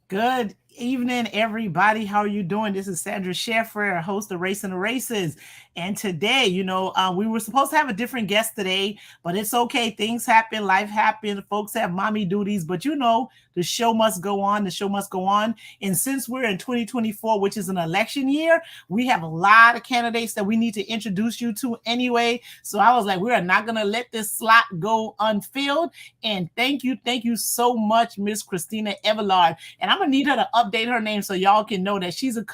Good evening, everybody. How are you doing? This is Sandra Sheffer, host of Racing the Races. And today, we were supposed to have a different guest today, but it's okay. Things happen, life happens. Folks have mommy duties, but the show must go on. The show must go on. And since we're in 2024, which is an election year, we have a lot of candidates that we need to introduce you to anyway. So I was like, we are not going to let this slot go unfilled. And thank you so much, Miss Cristina Eveillard. And I'm gonna need her to update her name so y'all can know that she's a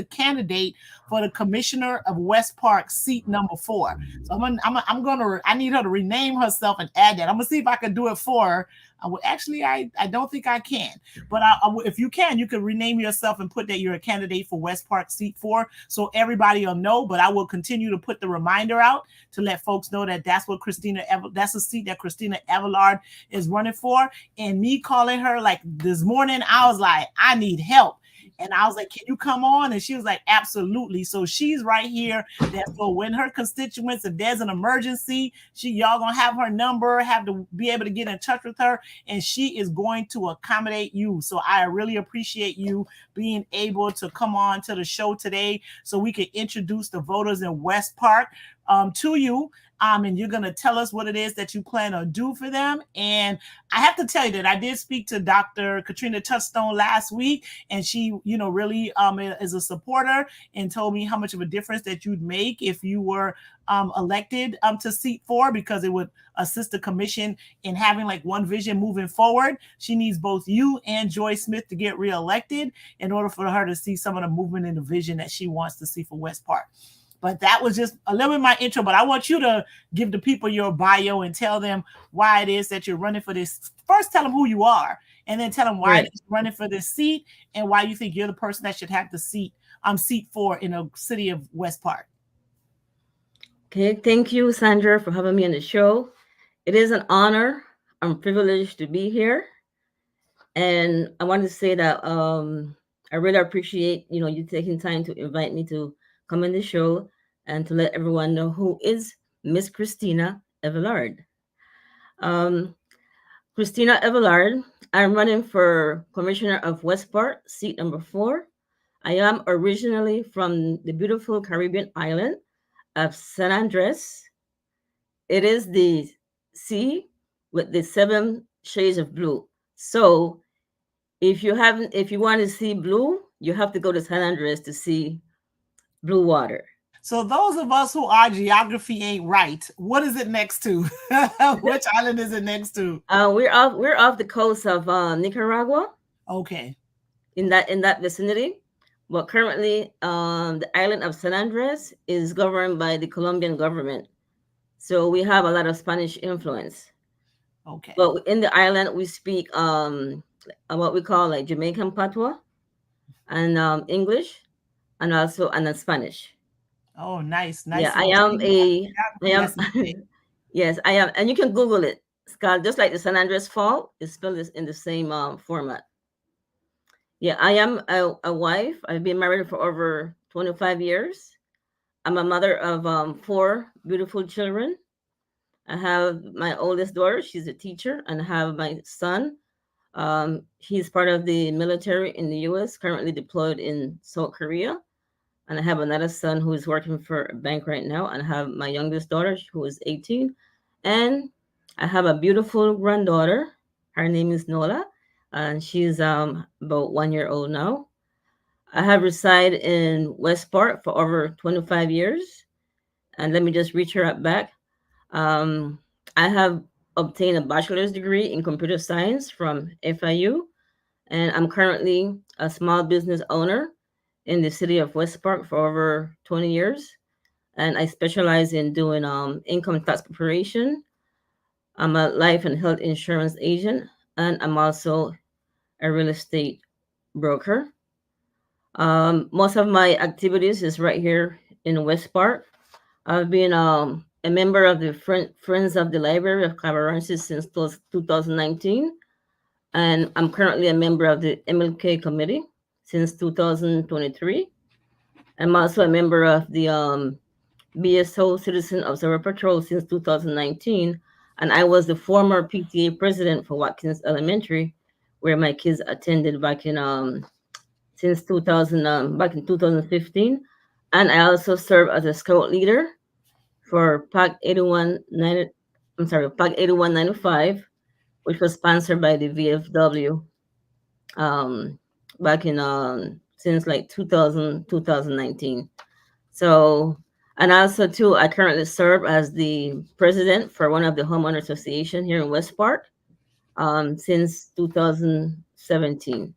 candidate for the commissioner of West Park, seat number 4. So I need her to rename herself and add that. I'm gonna see if I can do it for her. I don't think I can, but if you can, you can rename yourself and put that you're a candidate for West Park seat 4, so everybody will know. But I will continue to put the reminder out to let folks know that that's a seat that Cristina Eveillard is running for. And me calling her like this morning, I was like, I need help. And I was like, can you come on? And she was like, absolutely. So she's right here. That so when her constituents, if there's an emergency, y'all gonna have her number, have to be able to get in touch with her, and she is going to accommodate you. So I really appreciate you being able to come on to the show today so we can introduce the voters in West Park to you. And you're going to tell us what it is that you plan to do for them. And I have to tell you that I did speak to Dr. Katrina Touchstone last week, and she, really is a supporter and told me how much of a difference that you'd make if you were elected to seat 4, because it would assist the commission in having like one vision moving forward. She needs both you and Joy Smith to get reelected in order for her to see some of the movement and the vision that she wants to see for West Park. But that was just a little bit of my intro. But I want you to give the people your bio and tell them why it is that you're running for this. First, tell them who you are, and then tell them why you're running for this seat and why you think you're the person that should have the seat 4 in the city of West Park. Okay, thank you, Sandra, for having me on the show. It is an honor. I'm privileged to be here, and I want to say that I really appreciate you taking time to invite me to come on the show and to let everyone know who is Miss Cristina Eveillard. Um, Cristina Eveillard. I'm running for Commissioner of West Park, seat number 4. I am originally from the beautiful Caribbean island of San Andres. It is the sea with the 7 shades of blue. So if you want to see blue, you have to go to San Andres to see blue water. So those of us who our geography ain't right, what is it next to? Which island is it next to? We're off the coast of Nicaragua. Okay. In that vicinity. But currently, the island of San Andres is governed by the Colombian government. So we have a lot of Spanish influence. Okay. But in the island, we speak what we call like Jamaican patois and English, and also and Spanish. Oh, nice. Yeah, I I am, yes, I am. And you can Google it. It's called just like the San Andres Fault. It's spelled in the same format. Yeah, I am a wife. I've been married for over 25 years. I'm a mother of 4 beautiful children. I have my oldest daughter. She's a teacher, and I have my son. He's part of the military in the U.S., currently deployed in South Korea. And I have another son who is working for a bank right now. And I have my youngest daughter who is 18. And I have a beautiful granddaughter. Her name is Nola, and she's about 1 year old now. I have resided in West Park for over 25 years. And let me just reach her up back. I have obtained a bachelor's degree in computer science from FIU, and I'm currently a small business owner in the city of West Park for over 20 years. And I specialize in doing income tax preparation. I'm a life and health insurance agent, and I'm also a real estate broker. Most of my activities is right here in West Park. I've been a member of the Friends of the Library of Cabarrensis since 2019, and I'm currently a member of the MLK Committee since 2023. I'm also a member of the BSO Citizen Observer Patrol since 2019, and I was the former PTA president for Watkins Elementary, where my kids attended back in since 2000 back in 2015, and I also serve as a scout leader for PAC 8190. I'm sorry, PAC 8195, which was sponsored by the VFW um, back in since like 2000 2019. So, and also too, I currently serve as the president for one of the homeowner association here in West Park since 2017.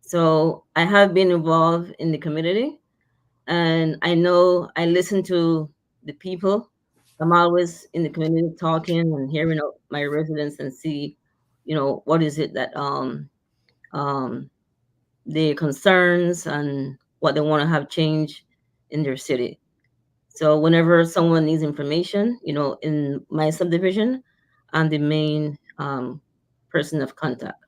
So I have been involved in the community, and I know I listen to the people. I'm always in the community talking and hearing out my residents and see, what is it that um their concerns and what they want to have change in their city. So whenever someone needs information, in my subdivision, I'm the main person of contact.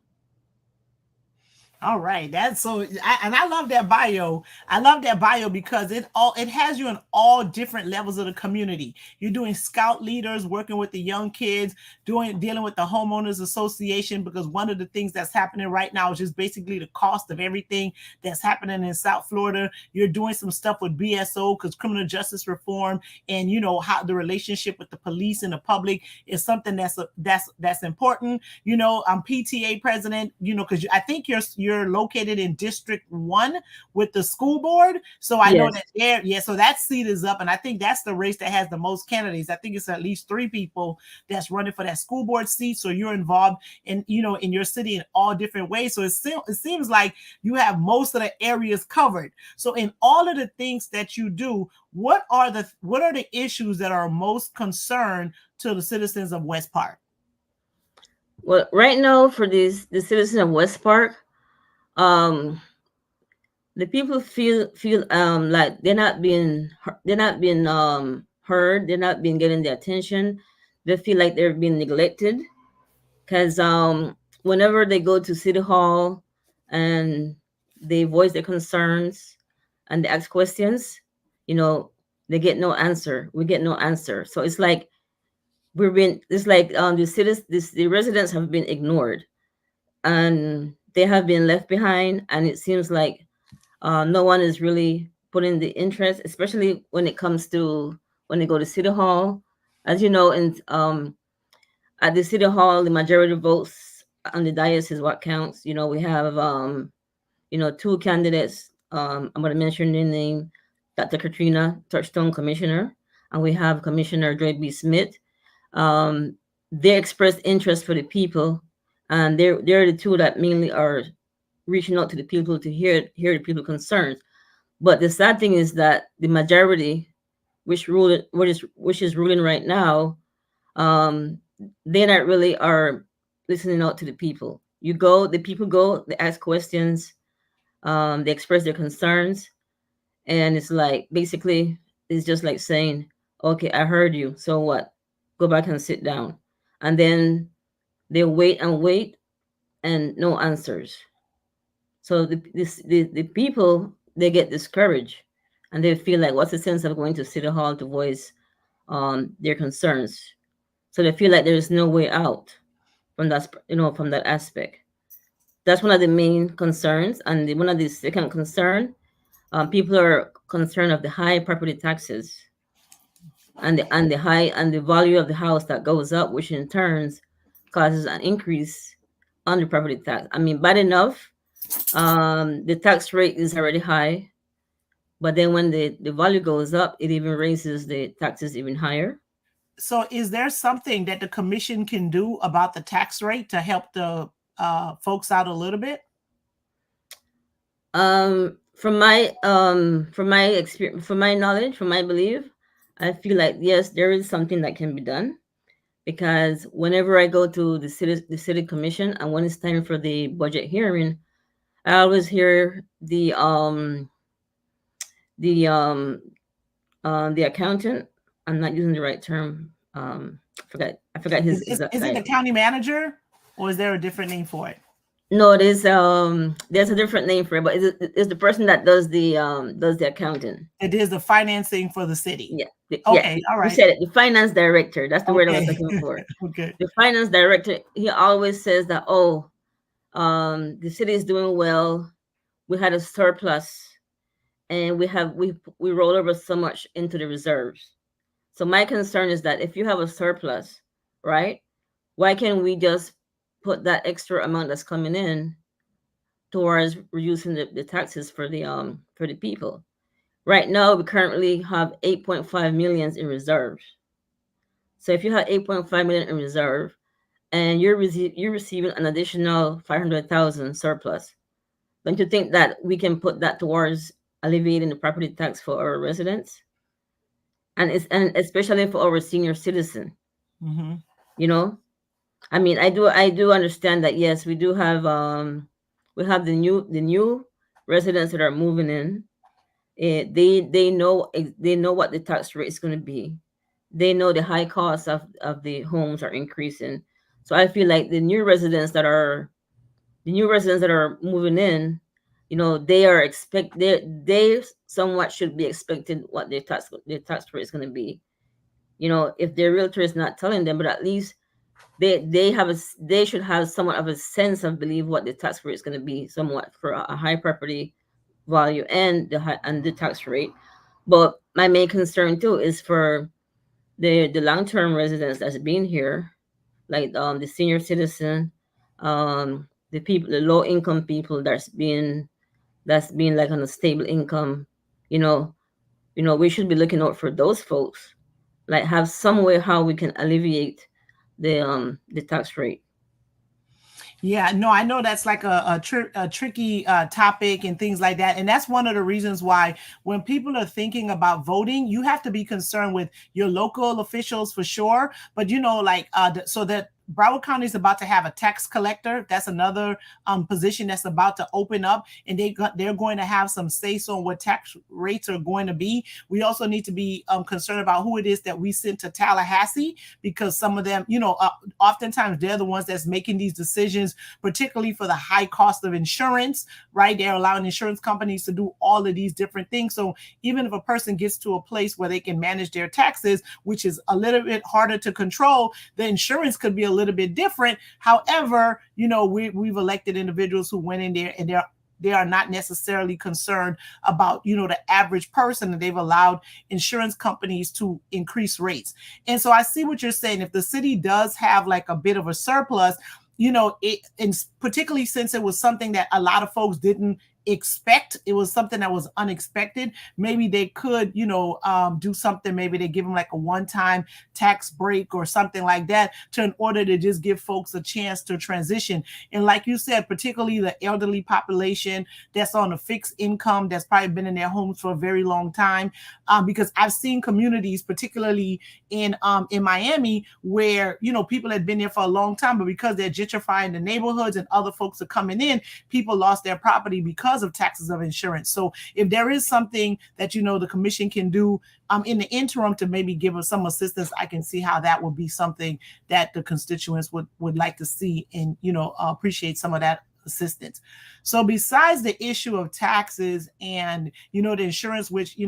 All right, that's and I love that bio. I love that bio because it has you in all different levels of the community. You're doing scout leaders, working with the young kids, dealing with the homeowners association, because one of the things that's happening right now is just basically the cost of everything that's happening in South Florida. You're doing some stuff with BSO, because criminal justice reform, and how the relationship with the police and the public is something that's important. I'm PTA president. Because I think you're located in District 1 with the school board. So I know Yes. that so that seat is up, and I think that's the race that has the most candidates. I think it's at least 3 people that's running for that school board seat. So you're involved in your city in all different ways. So it seems like you have most of the areas covered. So in all of the things that you do, what are the issues that are most concerned to the citizens of West Park? Well, right now for the citizens of West Park, um, the people feel like they're not being heard. They're not being getting the attention. They feel like they're being neglected because whenever they go to City Hall and they voice their concerns and they ask questions, you know, they get no answer. We get no answer. So it's like the residents have been ignored and they have been left behind, and it seems like no one is really putting the interest, especially when it comes to when they go to City Hall. As you know, at the City Hall, the majority of votes on the dais is what counts. We have 2 candidates. I'm going to mention their name: Dr. Katrina Touchstone, Commissioner, and we have Commissioner Dre B. Smith. Um, they expressed interest for the people, and they're the two that mainly are reaching out to the people to hear the people concerns. But the sad thing is that the majority, which is ruling right now, um, they not really are listening out to the people. The people go, they ask questions, they express their concerns, and it's like basically it's just like saying, "Okay, I heard you. So what? Go back and sit down," and then they wait and wait, and no answers. So the people, they get discouraged, and they feel like, what's the sense of going to City Hall to voice their concerns? So they feel like there is no way out from that aspect. That's one of the main concerns, and one of the second concern, people are concerned of the high property taxes and the value of the house that goes up, which in turns causes an increase on the property tax. I mean, bad enough, the tax rate is already high, but then when the value goes up, it even raises the taxes even higher. So is there something that the commission can do about the tax rate to help the folks out a little bit? From my experience, from my knowledge, from my belief, I feel like yes, there is something that can be done, because whenever I go to the city commission and when it's time for the budget hearing, I always hear the accountant. I'm not using the right term. I forgot his exact Is it the title. county manager, or is there a different name for it? No, there's a different name for it, but it's the person that does the accounting. It is the financing for the city. Yeah, Okay, all you right. said it. The finance director. That's the word I was Okay. looking for. Okay. The finance director. He always says that, oh, The city is doing well. We had a surplus, and we roll over so much into the reserves. So my concern is that if you have a surplus, right, why can't we just put that extra amount that's coming in towards reducing the taxes for the people? Right now, we currently have 8.5 million in reserves. So if you have 8.5 million in reserve and you're receiving an additional 500,000 surplus, don't you think that we can put that towards alleviating the property tax for our residents, and especially for our senior citizen? Mm-hmm. You know, I mean, I do understand that, yes, we have the new residents that are moving in. They know what the tax rate is going to be. They know the high cost of the homes are increasing. So I feel like the new residents that are moving in, they somewhat should be expected what their tax rate is going to be. If their realtor is not telling them, but at least they should have somewhat of a sense of believe what the tax rate is going to be, somewhat for a high property value and the tax rate. But my main concern too is for the long term residents that's been here, like the senior citizen, the low income people that's been like on a stable income. You know, we should be looking out for those folks. Like have some way how we can alleviate the tax rate. Yeah, no, I know that's like a tricky topic and things like that. And that's one of the reasons why when people are thinking about voting, you have to be concerned with your local officials for sure. But, like, so that Broward County is about to have a tax collector. That's another position that's about to open up, and they're going to have some say so on what tax rates are going to be. We also need to be concerned about who it is that we send to Tallahassee, because some of them, oftentimes they're the ones that's making these decisions, particularly for the high cost of insurance, right? They're allowing insurance companies to do all of these different things. So even if a person gets to a place where they can manage their taxes, which is a little bit harder to control, the insurance could be a little bit different. However, we've elected individuals who went in there and they are not necessarily concerned about the average person, and they've allowed insurance companies to increase rates. And so I see what you're saying. If the city does have like a bit of a surplus, and particularly since it was something that a lot of folks didn't expect, it was something that was unexpected, maybe they could do something. Maybe they give them like a one-time tax break or something like that, in order to just give folks a chance to transition. And like you said, particularly the elderly population that's on a fixed income, that's probably been in their homes for a very long time, because I've seen communities, particularly in Miami, where people had been there for a long time, but because they're gentrifying the neighborhoods and other folks are coming in, people lost their property because of taxes of insurance. So if there is something that the commission can do in the interim to maybe give us some assistance, I can see how that would be something that the constituents would like to see, and appreciate some of that assistance. So besides the issue of taxes and the insurance, which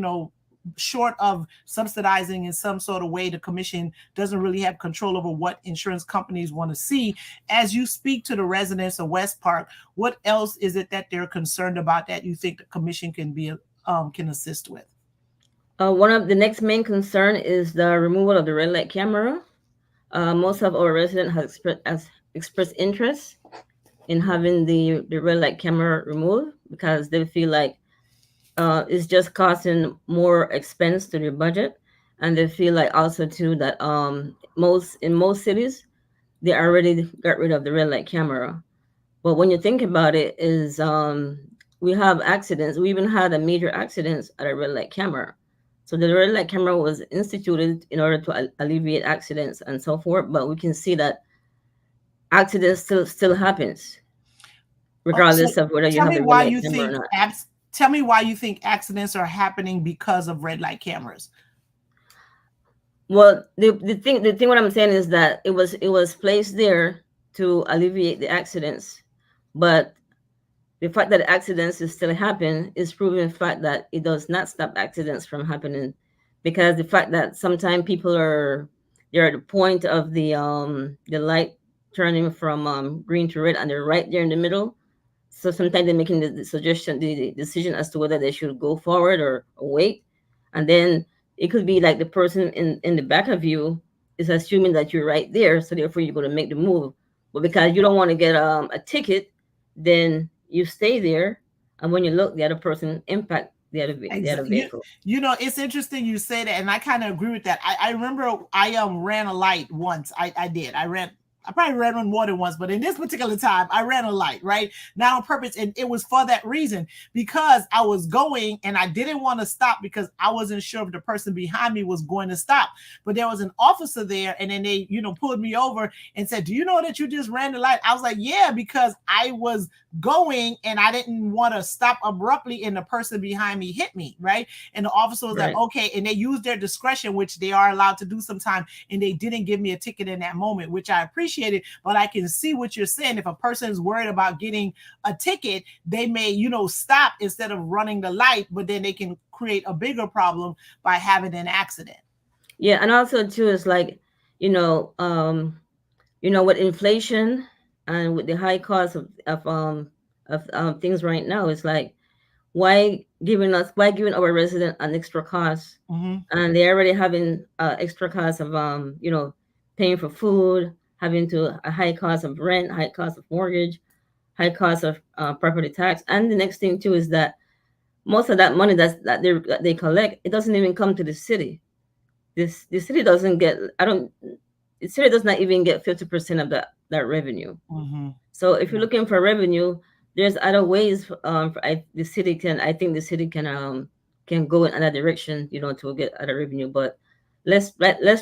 short of subsidizing in some sort of way, the commission doesn't really have control over what insurance companies want to see. As you speak to the residents of West Park, what else is it that they're concerned about that you think the commission can assist with? One of the next main concern is the removal of the red light camera. Most of our residents have expressed interest in having the red light camera removed, because they feel like it's just costing more expense to their budget, and they feel like also too that in most cities they already got rid of the red light camera. But when you think about it, is we have accidents. We even had a major accident at a red light camera. So the red light camera was instituted in order to alleviate accidents and so forth. But we can see that accidents still happens, So regardless of whether you tell have me a red why light you camera or think not. tell me why you think accidents are happening because of red light cameras. Well, the thing what I'm saying is that it was placed there to alleviate the accidents, but the fact that accidents is still happen is proving the fact that it does not stop accidents from happening, because the fact that sometimes people they're at the point of the light turning from green to red, and they're right there in the middle. So sometimes they're making the suggestion, the decision as to whether they should go forward or wait. And then it could be like the person in the back of you is assuming that you're right there, so therefore you're going to make the move. But because you don't want to get a ticket, then you stay there, and when you look, the other person impact the other Exactly. vehicle. It's interesting you say that, and I kind of agree with that. I remember I ran a light once. I did. I probably ran one more than once, but in this particular time, I ran a light, right? Not on purpose. And it was for that reason, because I was going and I didn't want to stop because I wasn't sure if the person behind me was going to stop. But there was an officer there, and then they, pulled me over and said, "Do you know that you just ran the light?" I was like, "Yeah," because I was going and I didn't want to stop abruptly and the person behind me hit me, right? And the officer was like, Right. "Okay," and they used their discretion, which they are allowed to do sometimes, and they didn't give me a ticket in that moment, which I appreciated. But I can see what you're saying. If a person is worried about getting a ticket, they may, stop instead of running the light, but then they can create a bigger problem by having an accident. Yeah, and also too is like, you know, um, with inflation and with the high cost of things right now, it's like why giving our resident an extra cost, Mm-hmm. and they're already having extra cost of paying for food, having to a high cost of rent, high cost of mortgage, high cost of property tax. And the next thing too is that most of that money that they collect, it doesn't even come to the city. The city doesn't get, I don't the city does not even get 50% of that revenue. Mm-hmm. So if you're Yeah. looking for revenue, there's other ways. The city can, I think the city can go in another direction, to get other revenue. But let's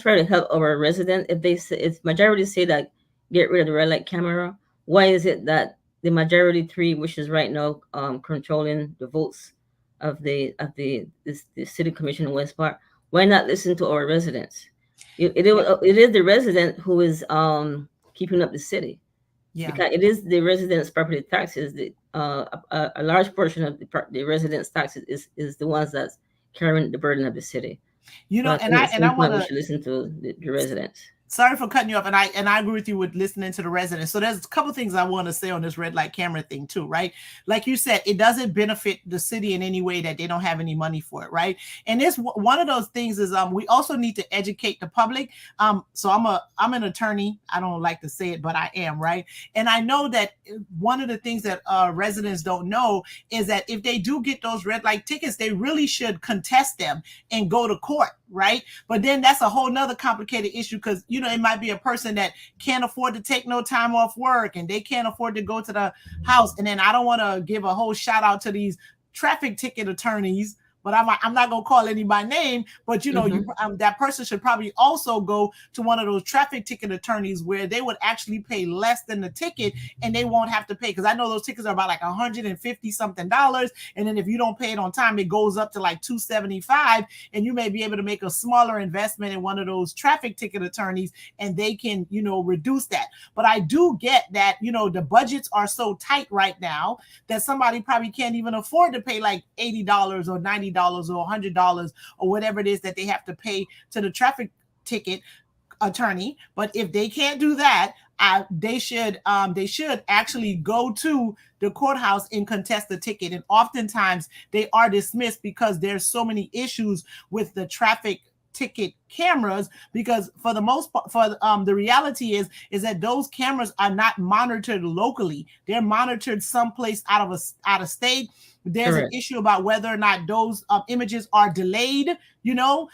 try to help our resident. If majority say that get rid of the red light camera, why is it that the majority three, which is right now controlling the votes of the city commission in West Park, why not listen to our residents? Yeah. It is the resident who is keeping up the city, Yeah. because it is the residents' property taxes. A large portion of the residents' taxes is the ones that's carrying the burden of the city. So I And think I at and some I want point we to, should listen to the residents. sorry for cutting you off, and I agree with you with listening to the residents. So there's a couple things I want to say on this red light camera thing too, right? Like you said, it doesn't benefit the city in any way that they don't have any money for it, right? And this one of those things is we also need to educate the public. So I'm an attorney. I don't like to say it, but I am, right? And I know that one of the things that residents don't know is that if they do get those red light tickets, they really should contest them and go to court, right? But then that's a whole nother complicated issue, because it might be a person that can't afford to take no time off work and they can't afford to go to the house. And then I don't want to give a whole shout out to these traffic ticket attorneys, but I'm not gonna call any by name. But Hmm. that person should probably also go to one of those traffic ticket attorneys where they would actually pay less than the ticket, and they won't have to pay, because I know those tickets are about like $150 something, and then if you don't pay it on time, it goes up to like $275, and you may be able to make a smaller investment in one of those traffic ticket attorneys, and they can reduce that. But I do get that the budgets are so tight right now that somebody probably can't even afford to pay like $80 or $90 or $100 or whatever it is that they have to pay to the traffic ticket attorney. But if they can't do that, they should actually go to the courthouse and contest the ticket. And oftentimes they are dismissed because there's so many issues with the traffic ticket cameras, because for the most part, for the reality is that those cameras are not monitored locally. They're monitored someplace out of state. There's an Correct. issue about whether or not those images are delayed,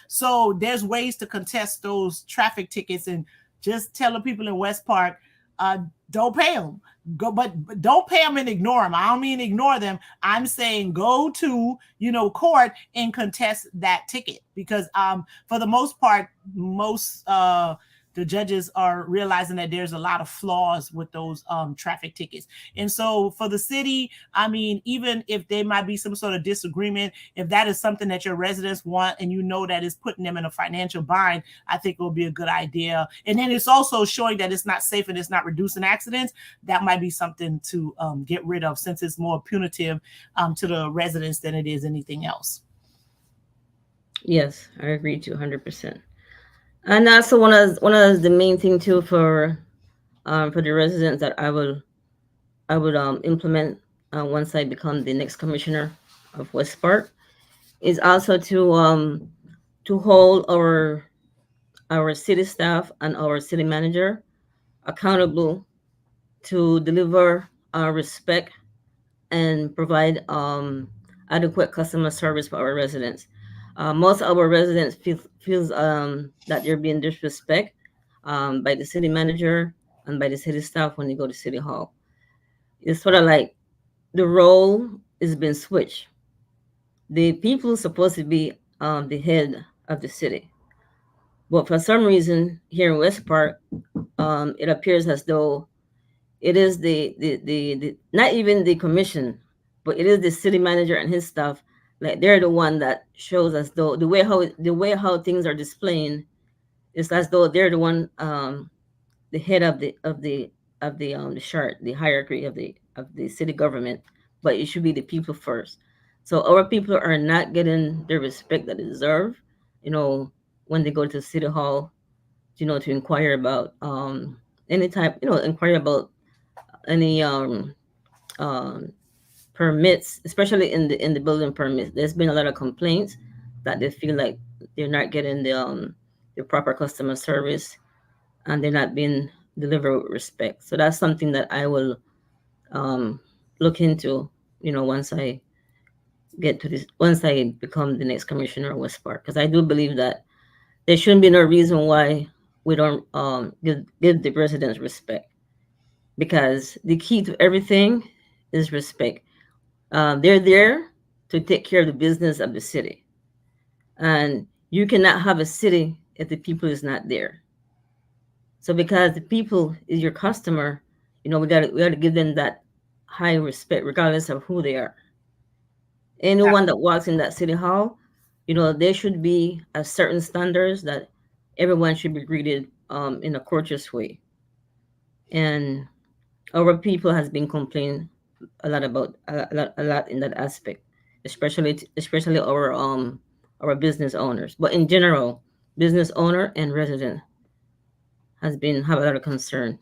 so there's ways to contest those traffic tickets. And just tell the people in West Park, uh don't pay them. But don't pay them and ignore them. I don't mean ignore them. I'm saying go to court and contest that ticket, because for the most part, most the judges are realizing that there's a lot of flaws with those traffic tickets. And so for the city, I mean, even if there might be some sort of disagreement, if that is something that your residents want and that is putting them in a financial bind, I think it will be a good idea. And then it's also showing that it's not safe and it's not reducing accidents. That might be something to get rid of, since it's more punitive to the residents than it is anything else. Yes, I agree to 100%. And also one of the main thing too for for the residents that I would implement once I become the next commissioner of West Park is also to hold our city staff and our city manager accountable to deliver respect and provide adequate customer service for our residents. Most of our residents feels that they're being disrespected by the city manager and by the city staff when they go to city hall. It's sort of like the role is being switched. The people are supposed to be the head of the city, but for some reason here in West Park, it appears as though it is the not even the commission, but it is the city manager and his staff. Like they're the one that shows as though the way how things are displaying is as though they're the one the head of the chart, the hierarchy of the city government, but it should be the people first. So our people are not getting the respect that they deserve, you know, when they go to city hall, to inquire about any type, inquire about any um permits, especially in the building permits. There's been a lot of complaints that they feel like they're not getting the proper customer service and they're not being delivered with respect. So that's something that I will um, look into, once I become the next commissioner of West Park, because I do believe that there shouldn't be no reason why we don't give the residents respect, because the key to everything is respect. They're there to take care of the business of the city, and you cannot have a city if the people is not there. So because the people is your customer, we gotta give them that high respect, regardless of who they are. Anyone that walks in that city hall, there should be a certain standards that everyone should be greeted in a courteous way. And our people has been complaining a lot about a lot in that aspect, especially our business owners. But in general, business owner and resident has been have a lot of concern.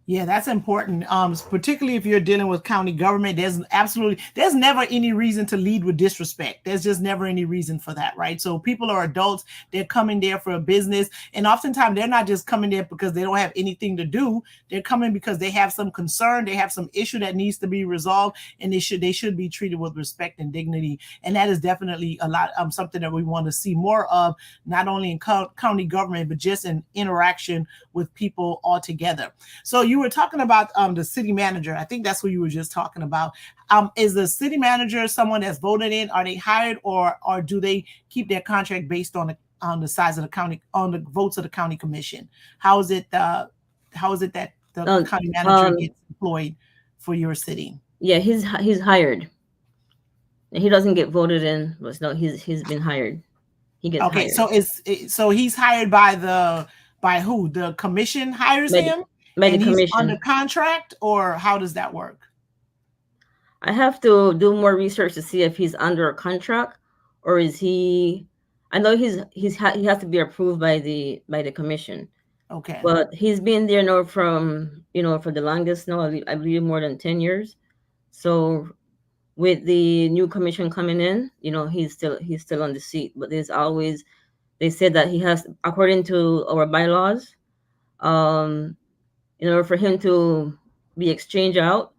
Yeah, that's important. Particularly if you're dealing with county government, there's never any reason to lead with disrespect. There's just never any reason for that, right? So people are adults, they're coming there for a business, and oftentimes they're not just coming there because they don't have anything to do. They're coming because they have some concern, they have some issue that needs to be resolved, and they should be treated with respect and dignity. And that is definitely a lot something that we want to see more of, not only in county government, but just in interaction with people altogether. So you were talking about the city manager. I think that's what you were just talking about. Is the city manager someone that's voted in? Are they hired, or do they keep their contract based on the size of the county, on the votes of the county commission? How is it? How is it that the Uh, county manager um, gets employed for your city? yeah, he's hired. He doesn't get voted in, but no, he's been hired. He gets Okay, hired so he's hired by who? The commission hires by the him, by the and he's under commission. contract, or how does that work? I have to do more research to see if he's under a contract or is he. I know he has to be approved by the commission, Okay. but he's been there now from for the longest now. I believe more than 10 years. So with the new commission coming in, he's still on the seat. But there's always they said that he has, according to our bylaws, um, in order for him to be exchanged out,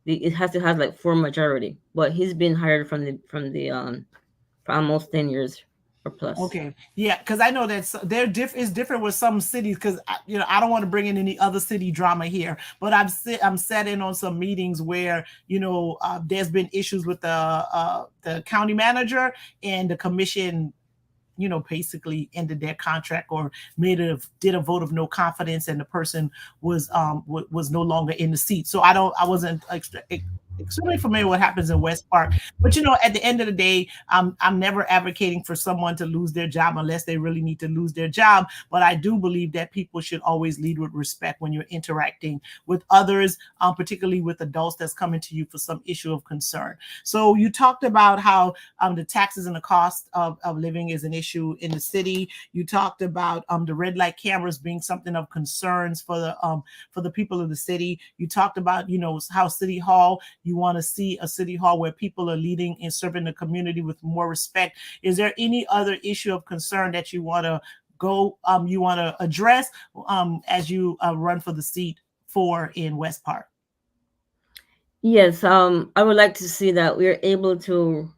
it has to have like four majority. But he's been hired from the for almost 10 years or plus. Okay, yeah, because I know that is different with some cities. Because I don't want to bring in any other city drama here, but I'm sat in on some meetings where there's been issues with the county manager, and the commission basically ended their contract, or did a vote of no confidence, and the person was no longer in the seat. So I wasn't extremely familiar with what happens in West Park. But at the end of the day, I'm never advocating for someone to lose their job unless they really need to lose their job. But I do believe that people should always lead with respect when you're interacting with others, particularly with adults that's coming to you for some issue of concern. So you talked about how the taxes and the cost of living is an issue in the city. You talked about the red light cameras being something of concerns for the people of the city. You talked about how City Hall, you want to see a City Hall where people are leading and serving the community with more respect. Is there any other issue of concern that you want to address as you run for the seat for in West Park? Yes, I would like to see that we are able to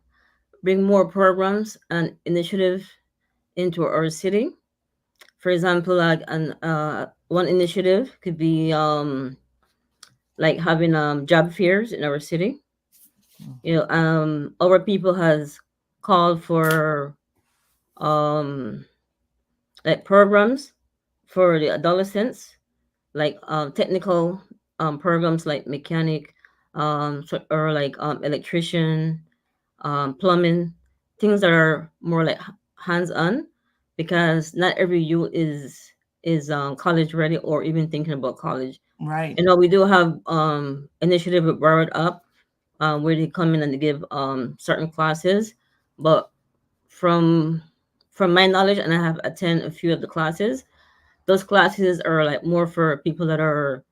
bring more programs and initiative into our city. For example, like one initiative could be like having job fairs in our city. Our people has called for um like programs for the adolescents, like technical programs like mechanic, or like electrician, plumbing, things that are more like hands on, because not every youth is college ready or even thinking about college. Right. We do have initiative with Borrowed Up, where they come in and they give certain classes, but from from my knowledge, and I have attended a few of the classes, those classes are like more for people that are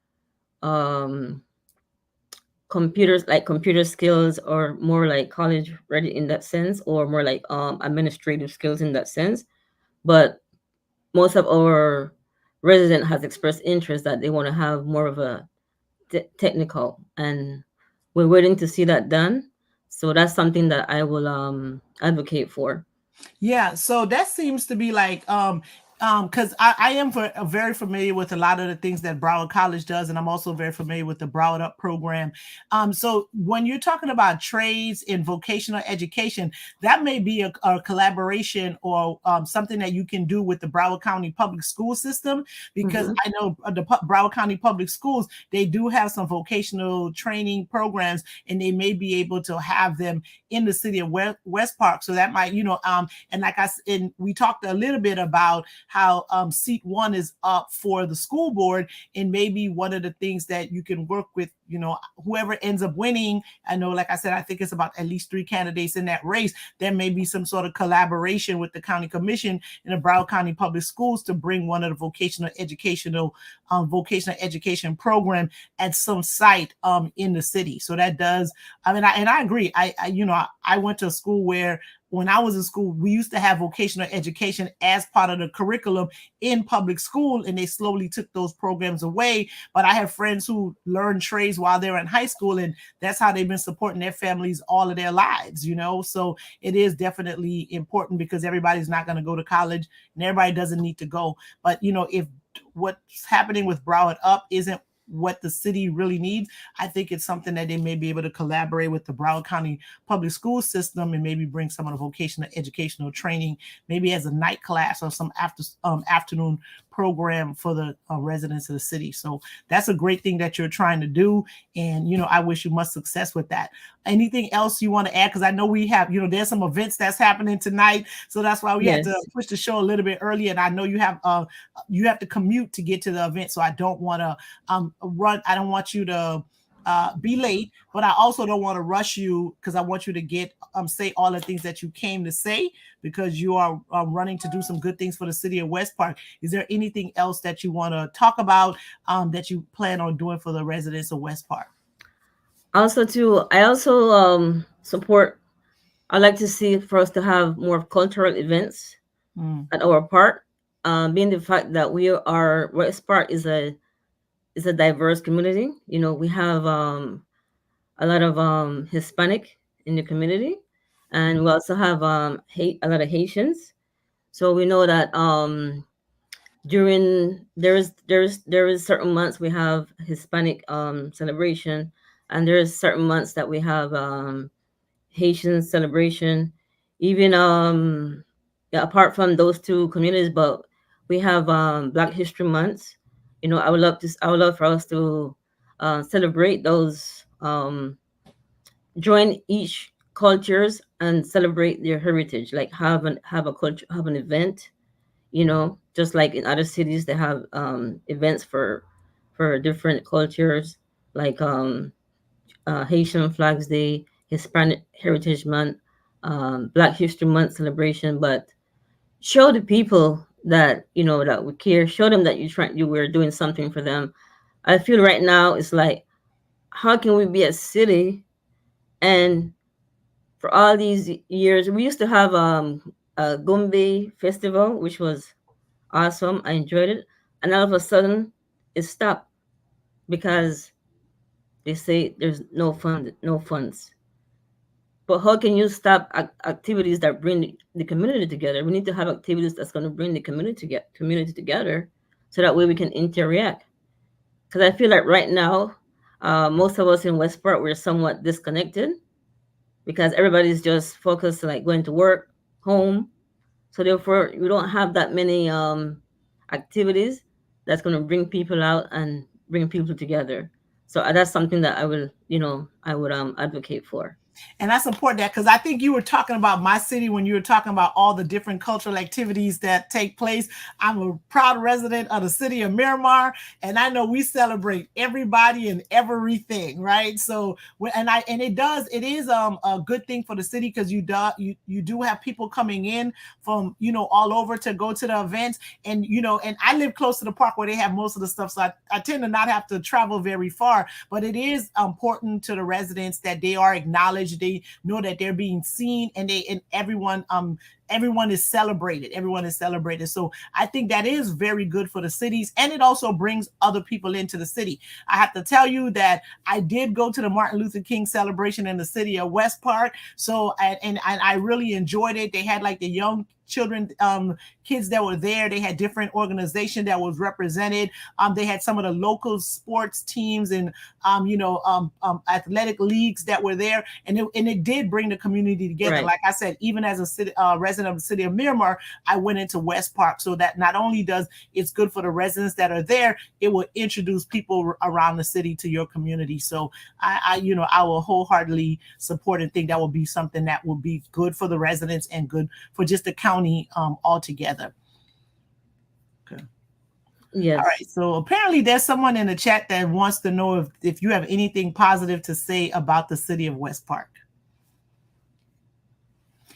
um computers, like computer skills, or more like college ready in that sense, or more like administrative skills in that sense. But most of our resident has expressed interest that they want to have more of a technical, and we're waiting to see that done. So that's something that I will advocate for. Yeah, so that seems to be like because I am very familiar with a lot of the things that Broward College does, and I'm also very familiar with the Broward Up program. So when you're talking about trades and vocational education, that may be a collaboration or something that you can do with the Broward County Public School System, because Hmm. I know the Broward County Public Schools, they do have some vocational training programs, and they may be able to have them in the city of West Park. So that might, and like and we talked a little bit about how seat one is up for the school board, and maybe one of the things that you can work with, whoever ends up winning. I know, like I said, I think it's about at least 3 candidates in that race. There may be some sort of collaboration with the county commission and the Broward County Public Schools to bring one of the vocational education program at some site in the city. So that does, I mean, I agree. I went to a school where when I was in school, we used to have vocational education as part of the curriculum in public school, and they slowly took those programs away. But I have friends who learned trades while they're in high school, and that's how they've been supporting their families all of their lives. So it is definitely important, because everybody's not going to go to college, and everybody doesn't need to go. But if what's happening with Broward Up isn't what the city really needs, I think it's something that they may be able to collaborate with the Broward County Public School System, and maybe bring some of the vocational educational training, maybe as a night class or some afternoon program for the residents of the city. So that's a great thing that you're trying to do, and I wish you much success with that. Anything else you want to add? Because I know we have, there's some events that's happening tonight, so that's why we had to Yes. push the show a little bit early. And I know you have to commute to get to the event, so I don't want to run. I don't want you to be late, but I also don't want to rush you, because I want you to get say all the things that you came to say, because you are running to do some good things for the city of West Park. Is there anything else that you want to talk about that you plan on doing for the residents of West Park? Also, too, I also support. I like to see for us to have more cultural events Mm. at our park, being the fact that we are West Park is a diverse community. We have a lot of Hispanic in the community, and we also have a lot of Haitians. So we know that during there is certain months we have Hispanic celebration, and there is certain months that we have Haitian celebration. Even yeah, apart from those two communities, but we have Black History Months. I would love for us to celebrate those join each cultures and celebrate their heritage, like have a culture, have an event, just like in other cities they have events for different cultures, like Haitian Flags Day, Hispanic Heritage Month, Black History Month celebration. But show the people that that we care. Show them that you were doing something for them. I feel right now it's like, how can we be a city, and for all these years we used to have a Gombe festival, which was awesome. I enjoyed it, and all of a sudden it stopped because they say there's no funds. But how can you stop activities that bring the community together? We need to have activities that's going to bring the community together, so that way we can interact. Because I feel like right now, most of us in Westport, we're somewhat disconnected because everybody's just focused like going to work, home. So therefore, we don't have that many activities that's going to bring people out and bring people together. So that's something that I would advocate for. And I support that because I think you were talking about my city when you were talking about all the different cultural activities that take place. I'm a proud resident of the city of Miramar, and I know we celebrate everybody and everything, right? So, it is a good thing for the city because you do have people coming in from all over to go to the events, and I live close to the park where they have most of the stuff, so I tend to not have to travel very far. But it is important to the residents that they are acknowledged. They know that they're being seen, and everyone is celebrated. Everyone is celebrated. So I think that is very good for the cities, and it also brings other people into the city. I have to tell you that I did go to the Martin Luther King celebration in the city of West Park. So and I really enjoyed it. They had like the young children, kids that were there. They had different organization that was represented. They had some of the local sports teams and athletic leagues that were there, and it did bring the community together. Right. Like I said, even as a city resident of the city of Miramar, I went into West Park, so that not only does it's good for the residents that are there, it will introduce people around the city to your community. So I will wholeheartedly support and think that will be something that will be good for the residents and good for just the county altogether. Okay. All Yes. right. So apparently there's someone in the chat that wants to know if you have anything positive to say about the city of West Park.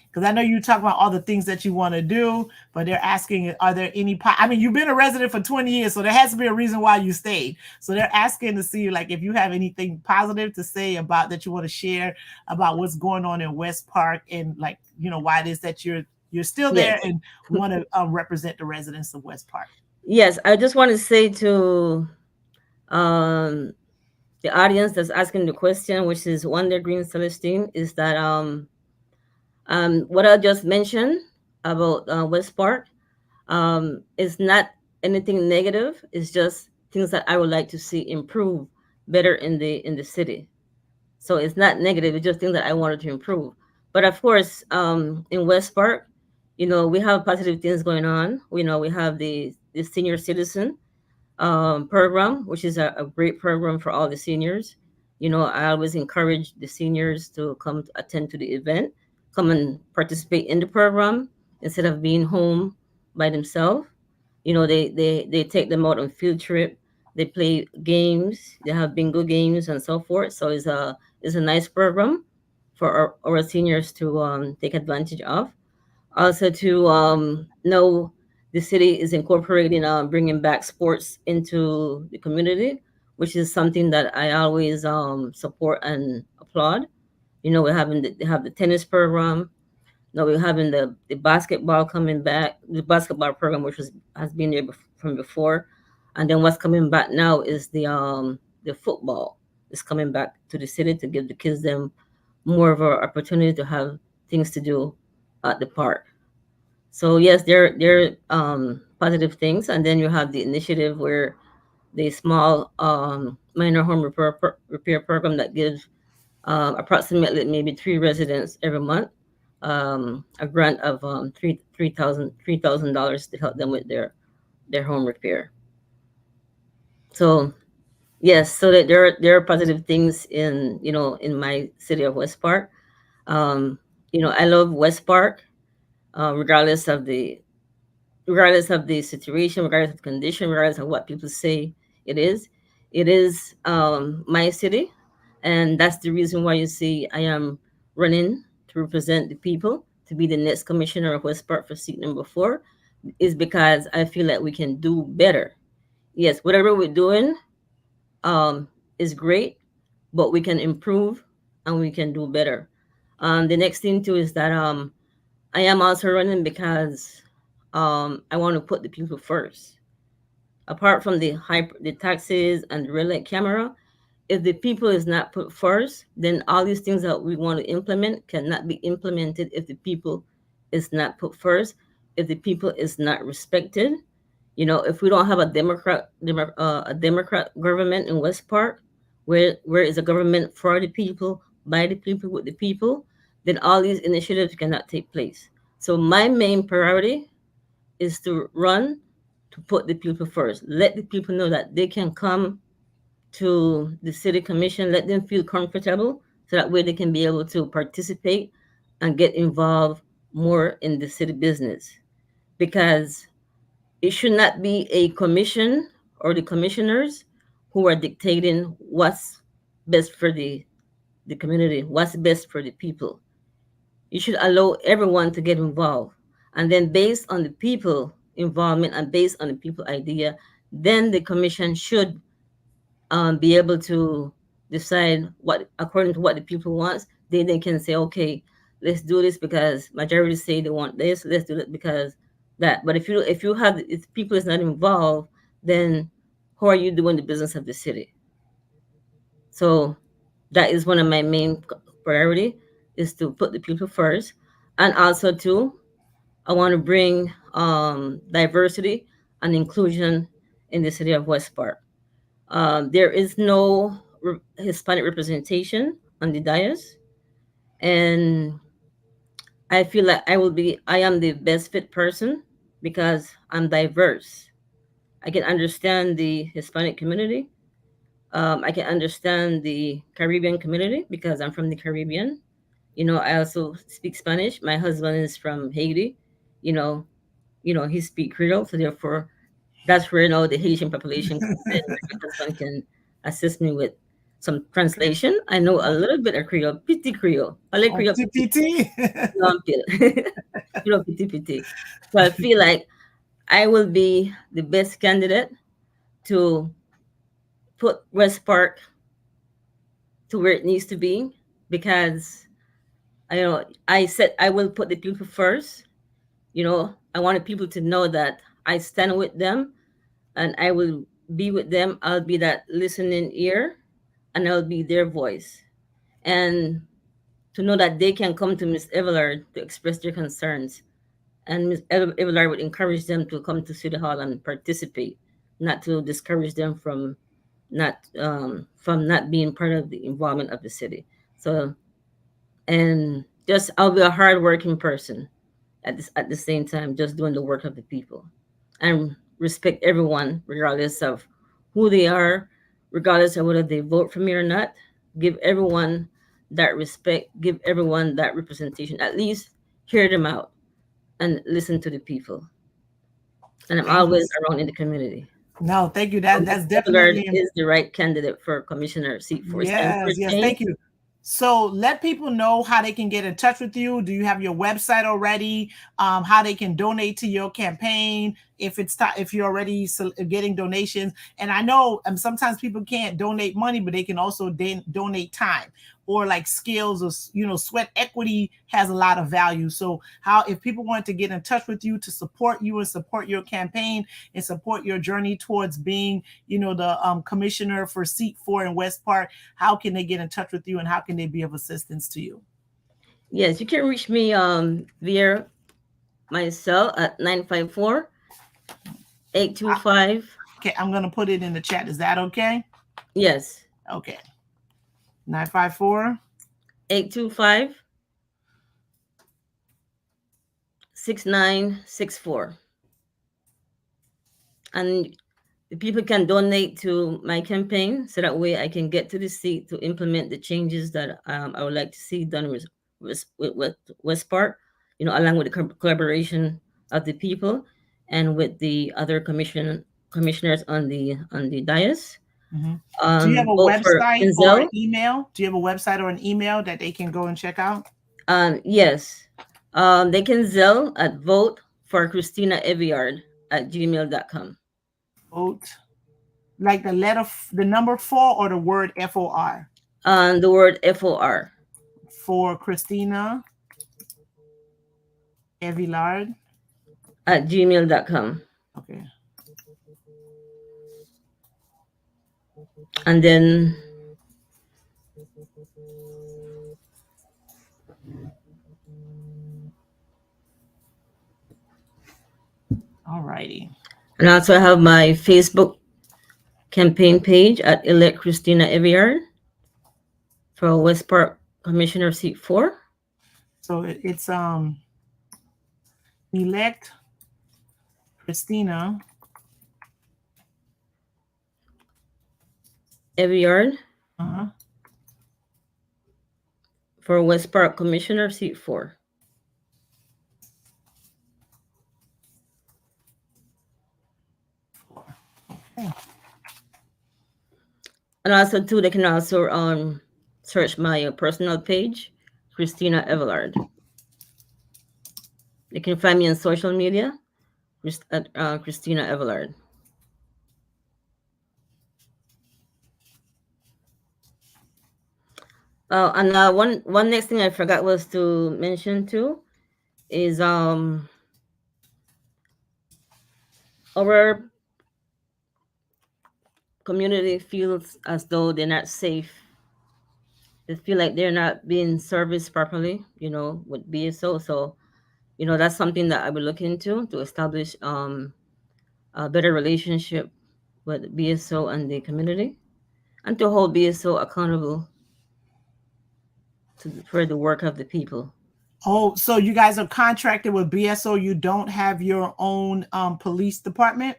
Because I know you talk about all the things that you want to do, but they're asking, are there any? I mean, you've been a resident for 20 years, so there has to be a reason why you stayed. So they're asking to see, like, if you have anything positive to say about that you want to share about what's going on in West Park, and like, why it is that you're still there Yes. and want to represent the residents of West Park. Yes. I just want to say to um, the audience that's asking the question, which is Wonder Green Celestine, is that what I just mentioned about West Park is not anything negative. It's just things that I would like to see improve better in the city. So it's not negative. It's just things that I wanted to improve. But of course, in West Park, we have positive things going on. We have the senior citizen program, which is a great program for all the seniors. I always encourage the seniors to come to attend to the event, come and participate in the program instead of being home by themselves. They take them out on field trip. They play games. They have bingo games and so forth. So it's a nice program for our seniors to take advantage of. Also to know the city is incorporating bringing back sports into the community, which is something that I always support and applaud. They have the tennis program. Now we're having the basketball coming back, the basketball program, which has been there from before, and then what's coming back now is the football is coming back to the city to give the kids them more of an opportunity to have things to do at the park. So yes, there positive things, and then you have the initiative where the small minor home repair program that gives approximately maybe three residents every month a grant of $3,000 to help them with their home repair. So Yes, so that there are positive things in, in my city of West Park. Um, I love West Park, regardless of the situation, regardless of the condition, regardless of what people say it is. It is my city, and that's the reason why you see I am running to represent the people to be the next commissioner of West Park for seat number 4, is because I feel that we can do better. Yes, whatever we're doing um, is great, but we can improve and we can do better. The next thing too is that I am also running because I want to put the people first. Apart from the taxes and the red light camera, if the people is not put first, then all these things that we want to implement cannot be implemented if the people is not put first, if the people is not respected. If we don't have a Democrat government in West Park, where is a government for the people, by the people, with the people, then all these initiatives cannot take place. So my main priority is to run to put the people first. Let the people know that they can come to the city commission, let them feel comfortable so that way they can be able to participate and get involved more in the city business. Because it should not be a commission or the commissioners who are dictating what's best for the community, what's best for the people. You should allow everyone to get involved. And then based on the people involvement and based on the people idea, then the commission should be able to decide what according to what the people wants. They can say, okay, let's do this because majority say they want this. Let's do it because that. But if people is not involved, then how are you doing the business of the city? So that is one of my main priority, is to put the people first, and also too, I want to bring diversity and inclusion in the city of West Park. There is no Hispanic representation on the dais, and I feel like I am the best fit person because I'm diverse. I can understand the Hispanic community. I can understand the Caribbean community because I'm from the Caribbean. I also speak Spanish. My husband is from Haiti. You know, he speak Creole, so therefore that's where the Haitian population comes in. My husband can assist me with some translation. I know a little bit of Creole, petit Creole. Parler On Creole, petit TPT. non pile. Petit petit. So I feel like I will be the best candidate to put West Park to where it needs to be, because I said I will put the people first. I wanted people to know that I stand with them and I will be with them. I'll be that listening ear and I'll be their voice. And to know that they can come to Miss Eveillard to express their concerns. And Miss Eveillard would encourage them to come to City Hall and participate, not to discourage them from not being part of the involvement of the city. So, and just I'll be a hardworking person at the same time, just doing the work of the people, and respect everyone regardless of who they are, regardless of whether they vote for me or not. Give everyone that respect, give everyone that representation. At least hear them out and listen to the people. And I'm Thank you. always around in the community. No, thank you. So That's Ms. Everard definitely is the right candidate for commissioner seat 4. It's time for yes, yes. change. Thank you. So let people know how they can get in touch with you. Do you have your website already? How they can donate to your campaign if you're already getting donations. And I know sometimes people can't donate money, but they can also donate time or like skills or sweat equity has a lot of value. So how if people want to get in touch with you to support you and support your campaign and support your journey towards being the commissioner for seat 4 in West Park, how can they get in touch with you and how can they be of assistance to you? Yes, you can reach me via my cell at 954 825. Okay, I'm going to put it in the chat. Is that okay? Yes, Okay. 954. 825 6964. And the people can donate to my campaign, so that way I can get to the seat to implement the changes that I would like to see done with West Park, along with the collaboration of the people and with the other commissioners on the dais. Hmm. Do you have a Vote for website or an Kinzel. email? Do you have a website or an email that they can go and check out? Yes. They can Zell at vote for Cristina Eveillard at gmail.com. Vote like the letter, the number four, or the word FOR The word FOR for Cristina Eveillard. at gmail.com. Okay. And then All righty. and also I have my Facebook campaign page at elect Cristina Eveillard for West Park Commissioner Seat 4. So it's elect Cristina Eveillard uh for West Park Commissioner Seat 4. Okay. And also too, they can also search my personal page, Cristina Eveillard. They can find me on social media, at Cristina Eveillard. And one next thing I forgot was to mention too is our community feels as though they're not safe. They feel like they're not being serviced properly, with BSO. So, that's something that I will look into to establish a better relationship with BSO and the community, and to hold BSO accountable for the work of the people. Oh, so you guys are contracted with BSO. You don't have your own police department?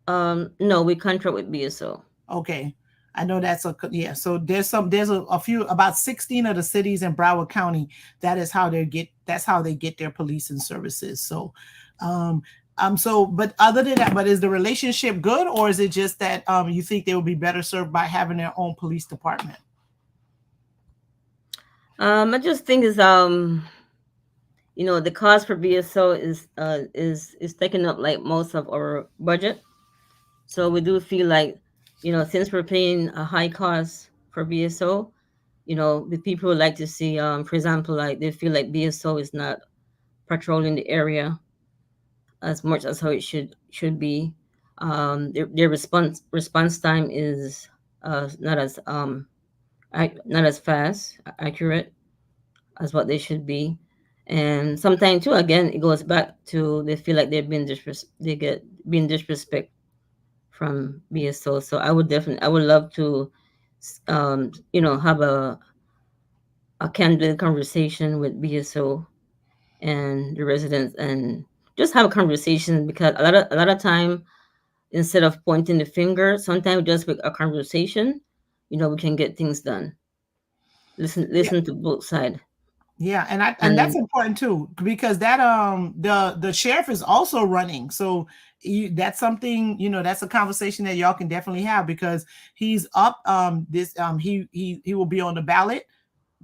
No, we contract with BSO. Okay. I know that's yeah. So there's a few, about 16 of the cities in Broward County. That's how they get their policing services. So, but other than that, but is the relationship good, or is it just that you think they would be better served by having their own police department? I just think is the cost for BSO is taking up like most of our budget. So we do feel like, since we're paying a high cost for BSO, the people would like to see, for example, like they feel like BSO is not patrolling the area as much as how it should be. Their response time is not as not as fast, accurate as what they should be. And sometimes too, again, it goes back to they feel like they get being disrespect from BSO. So I would love to, have a candid conversation with BSO and the residents, and just have a conversation, because a lot of time, instead of pointing the finger, sometimes just with a conversation, we can get things done. Listen to both sides. Yeah, and that's And important too, because that the sheriff is also running. So that's something, that's a conversation that y'all can definitely have, because he's up this he will be on the ballot.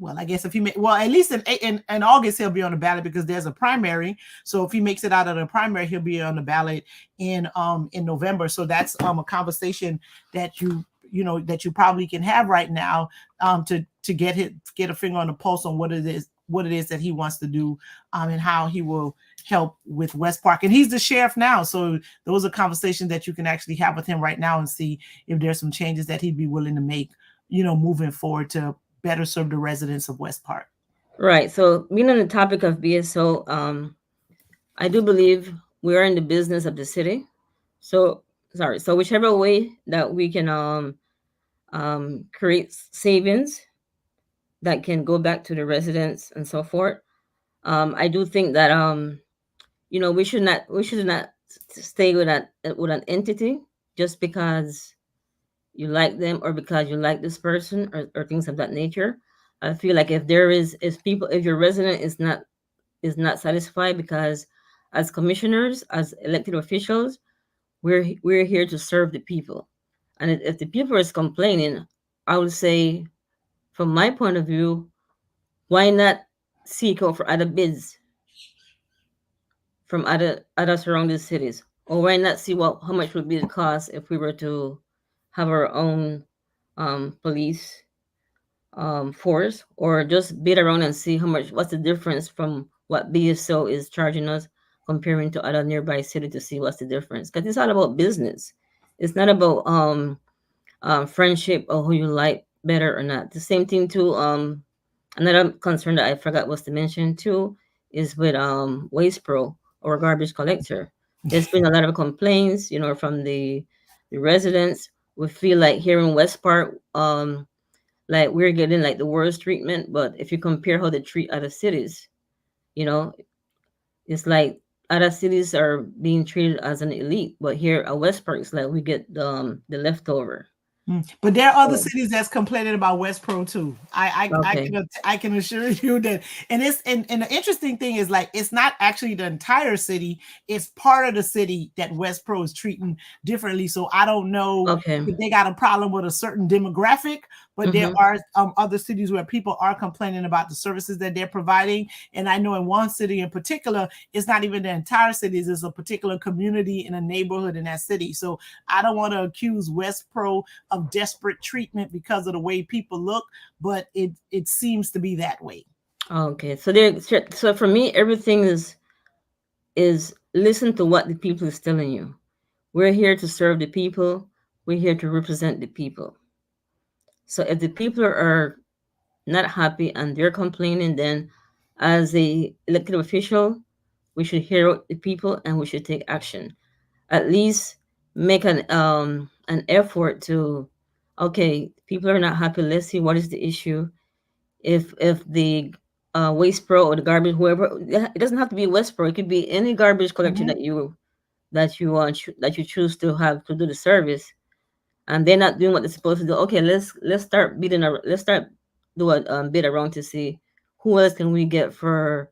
Well, I guess if he at least in August he'll be on the ballot, because there's a primary. So if he makes it out of the primary, he'll be on the ballot in November. So that's a conversation that that you probably can have right now, to get a finger on the pulse on what it is that he wants to do, and how he will help with West Park. And he's the sheriff now, so those are conversations that you can actually have with him right now and see if there's some changes that he'd be willing to make, moving forward to better serve the residents of West Park. right. So being on the topic of BSO, I do believe we are in the business of the city. So sorry. So whichever way that we can create savings that can go back to the residents and so forth. I do think that we should not stay with an entity. just because you like them or because you like this person or things of that nature. I feel like if your resident is not satisfied, because as commissioners, as elected officials, we're here to serve the people. And if the people is complaining, I would say, from my point of view, why not seek out for other bids from other surrounding cities? Or why not see how much would be the cost if we were to have our own police force, or just bid around and see what's the difference from what BSO is charging us comparing to other nearby city, to see what's the difference. Because it's all about business. It's not about friendship or who you like better or not. The same thing too. Another concern that I forgot was to mention too is with Waste Pro, or garbage collector. There's been a lot of complaints, from the residents. We feel like here in West Park, like we're getting like the worst treatment. But if you compare how they treat other cities, you know, it's like other cities are being treated as an elite, but here at West Park, it's like we get the leftover. But there are other So, cities that's complaining about West Pro too. okay. I can assure you that, and the interesting thing is, like, it's not actually the entire city; it's part of the city that West Pro is treating differently. So I don't know Okay. if they got a problem with a certain demographic, but there Mm-hmm. are other cities where people are complaining about the services that they're providing. And I know in one city in particular, it's not even the entire city; it's a particular community in a neighborhood in that city. So I don't want to accuse West Pro of desperate treatment because of the way people look, but it seems to be that way. Okay. So for me, everything is listen to what the people is telling you. We're here to serve the people. We're here to represent the people. So if the people are not happy and they're complaining, then as a elected official, we should hear out the people and we should take action. At least make an effort to, okay, people are not happy. Let's see what is the issue. If the Waste Pro or the garbage, whoever, it doesn't have to be Waste Pro. It could be any garbage collector Mhm. that you choose to have to do the service, and they're not doing what they're supposed to do. Okay, let's start do a bid around to see who else can we get for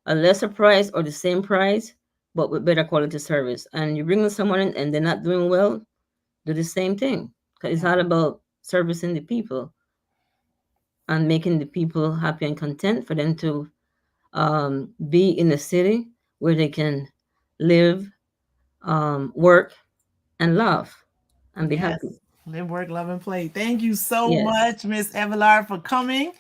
a lesser price or the same price, but with better quality service. And you bring in someone in and they're not doing well, do the same thing. Because it's Yeah. all about servicing the people and making the people happy and content for them to be in a city where they can live, work, and love and be Yes. happy. Live, work, love, and play. Thank you so Yes, much, Miss Eveillard, for coming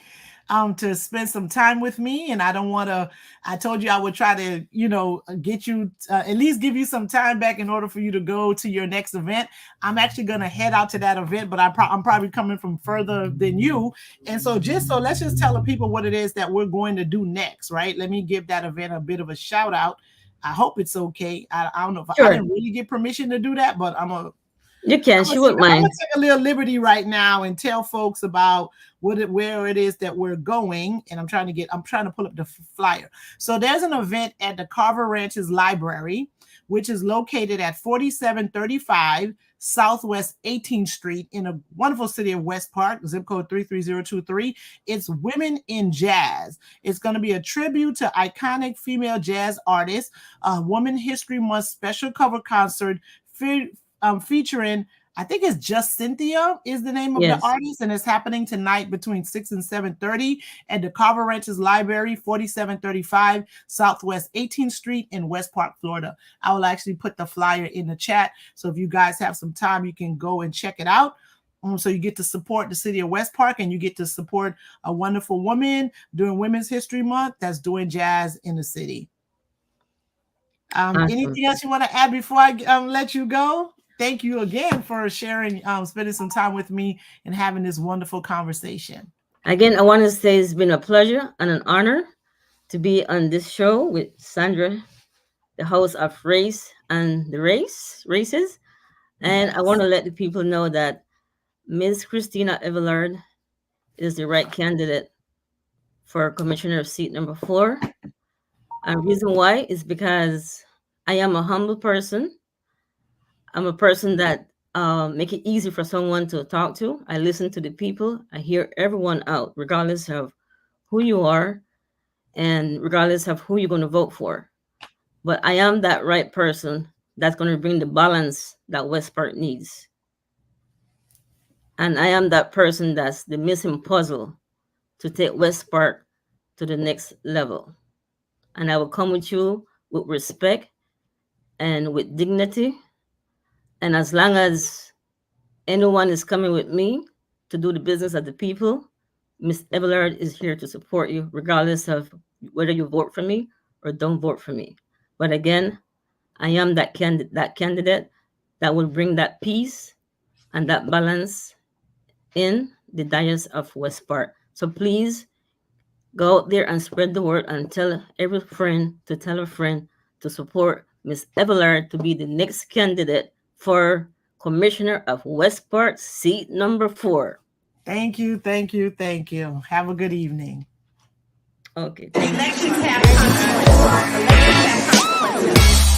to spend some time with me. And I don't want to, I told you I would try to, get you, at least give you some time back in order for you to go to your next event. I'm actually going to head out to that event, but I'm probably coming from further than you. And so let's just tell the people what it is that we're going to do next, right? Let me give that event a bit of a shout out. I hope it's okay. I don't know if I sure. didn't really get permission to do that, but You can. She wouldn't I'm gonna mind. take a little liberty right now and tell folks about where it is that we're going. And I'm trying to pull up the flyer. So there's an event at the Carver Ranches Library, which is located at 4735 Southwest 18th Street in a wonderful city of West Park, zip code 33023. It's Women in Jazz. It's going to be a tribute to iconic female jazz artists, a Woman History Month special cover concert featuring, I think it's Just Cynthia is the name of the Yes. artist, and it's happening tonight between 6 and 7:30 at the Carver Ranches Library, 4735 Southwest 18th Street in West Park, Florida. I will actually put the flyer in the chat, so if you guys have some time, you can go and check it out. So you get to support the city of West Park, and you get to support a wonderful woman during Women's History Month that's doing jazz in the city. Awesome. Anything else you want to add before I let you go? Thank you again for sharing, spending some time with me and having this wonderful conversation. Again, I want to say it's been a pleasure and an honor to be on this show with Sandra, the host of Races. And I want Yes. to let the people know that Ms. Cristina Eveillard is the right candidate for Commissioner of seat number 4. And reason why is because I am a humble person. I'm a person that make it easy for someone to talk to. I listen to the people. I hear everyone out, regardless of who you are and regardless of who you're going to vote for. But I am that right person that's going to bring the balance that West Park needs. And I am that person that's the missing puzzle to take West Park to the next level. And I will come with you with respect and with dignity. And as long as anyone is coming with me to do the business of the people, Miss Eveillard is here to support you, regardless of whether you vote for me or don't vote for me. But again, I am that candidate that will bring that peace and that balance in the Diocese of West Park. So please go out there and spread the word and tell every friend to tell a friend to support Miss Eveillard to be the next candidate for Commissioner of West Park, seat number 4. Thank you, thank you, thank you. Have a good evening. Okay. Elections have consequences.